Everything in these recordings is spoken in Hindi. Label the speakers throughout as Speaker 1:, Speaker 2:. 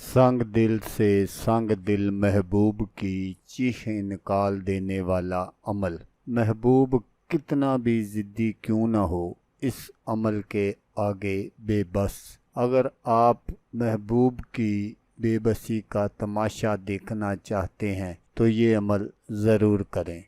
Speaker 1: संग दिल से संग दिल महबूब की चीखें निकाल देने वाला अमल। महबूब कितना भी जिद्दी क्यों न हो, इस अमल के आगे बेबस। अगर आप महबूब की बेबसी का तमाशा देखना चाहते हैं तो ये अमल ज़रूर करें।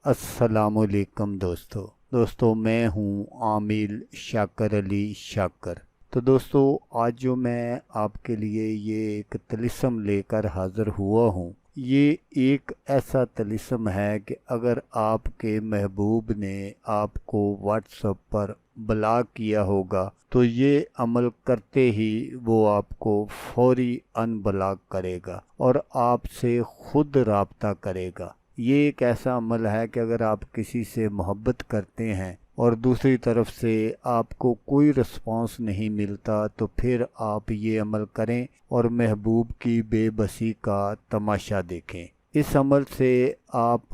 Speaker 1: अस्सलामुअलैकुम दोस्तों मैं हूँ आमिल शाकर अली शाकर। तो दोस्तों आज जो मैं आपके लिए ये एक तलिस्म लेकर हाज़िर हुआ हूँ, ये एक ऐसा तलिस्म है कि अगर आपके महबूब ने आपको व्हाट्सएप पर ब्लॉक किया होगा तो ये अमल करते ही वो आपको फौरी अनब्लॉक करेगा और आपसे खुद राब्ता करेगा। ये एक ऐसा अमल है कि अगर आप किसी से मोहब्बत करते हैं और दूसरी तरफ से आपको कोई रिस्पांस नहीं मिलता तो फिर आप ये अमल करें और महबूब की बेबसी का तमाशा देखें। इस अमल से आप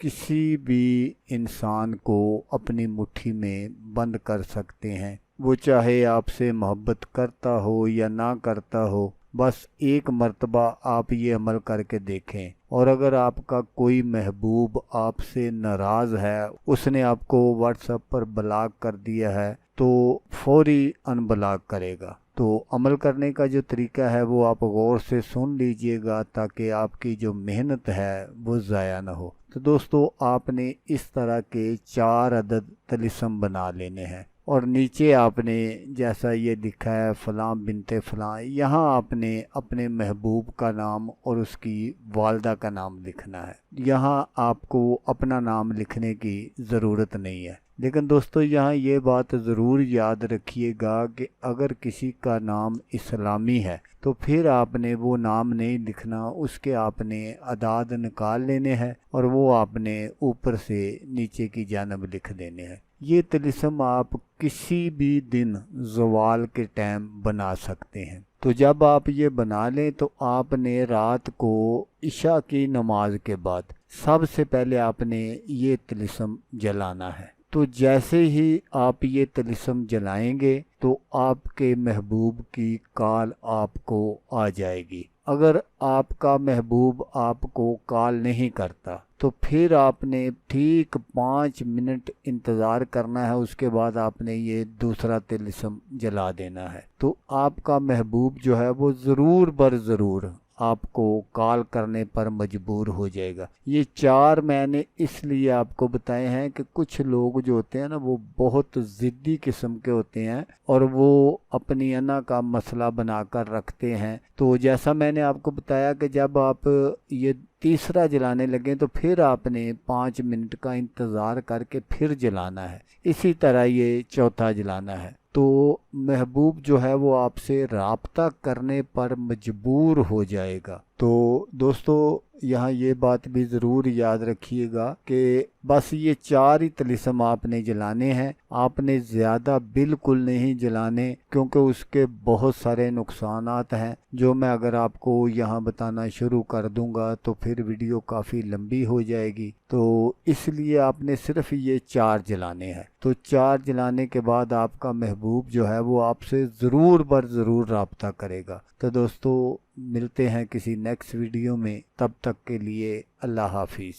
Speaker 1: किसी भी इंसान को अपनी मुट्ठी में बंद कर सकते हैं, वो चाहे आपसे मोहब्बत करता हो या ना करता हो। बस एक मर्तबा आप ये अमल करके देखें और अगर आपका कोई महबूब आपसे नाराज़ है, उसने आपको व्हाट्सएप पर ब्लॉक कर दिया है, तो फौरी अनब्लॉक करेगा। तो अमल करने का जो तरीका है वो आप गौर से सुन लीजिएगा ताकि आपकी जो मेहनत है वो ज़ाया ना हो। तो दोस्तों आपने इस तरह के 4 अदद तलिस्म बना लेने हैं और नीचे आपने जैसा ये लिखा है फ़लाँ बिनते फ़लाँ, यहाँ आपने अपने महबूब का नाम और उसकी वालदा का नाम लिखना है। यहाँ आपको अपना नाम लिखने की ज़रूरत नहीं है। लेकिन दोस्तों यहाँ ये बात ज़रूर याद रखिएगा कि अगर किसी का नाम इस्लामी है तो फिर आपने वो नाम नहीं लिखना, उसके आपने अदाद निकाल लेने हैं और वो आपने ऊपर से नीचे की जानब लिख देने हैं। ये तिलिस्म आप किसी भी दिन ज़वाल के टाइम बना सकते हैं। तो जब आप ये बना लें तो आपने रात को इशा की नमाज के बाद सबसे पहले आपने ये तिलिस्म जलाना है। तो जैसे ही आप ये तिलिस्म जलाएंगे तो आपके महबूब की कॉल आपको आ जाएगी। अगर आपका महबूब आपको कॉल नहीं करता तो फिर आपने ठीक 5 मिनट इंतज़ार करना है, उसके बाद आपने ये दूसरा तिलिस्म जला देना है। तो आपका महबूब जो है वो ज़रूर बर ज़रूर आपको कॉल करने पर मजबूर हो जाएगा। ये 4 मैंने इसलिए आपको बताए हैं कि कुछ लोग जो होते हैं ना वो बहुत ज़िद्दी किस्म के होते हैं और वो अपनी अना का मसला बनाकर रखते हैं। तो जैसा मैंने आपको बताया कि जब आप ये तीसरा जलाने लगे तो फिर आपने 5 मिनट का इंतज़ार करके फिर जलाना है। इसी तरह ये चौथा जलाना है। तो महबूब जो है वो आपसे राब्ता करने पर मजबूर हो जाएगा। तो दोस्तों यहाँ ये बात भी ज़रूर याद रखिएगा कि बस ये 4 ही तिलिस्म आपने जलाने हैं। आपने ज़्यादा बिल्कुल नहीं जलाने क्योंकि उसके बहुत सारे नुकसानात हैं जो मैं अगर आपको यहाँ बताना शुरू कर दूँगा तो फिर वीडियो काफ़ी लंबी हो जाएगी। तो इसलिए आपने सिर्फ ये 4 जलाने हैं। तो 4 जलाने के बाद आपका महबूब जो है वो आपसे ज़रूर बर ज़रूर राब्ता करेगा। तो दोस्तों मिलते हैं किसी नेक्स्ट वीडियो में, तब तक के लिए अल्लाह हाफिज़।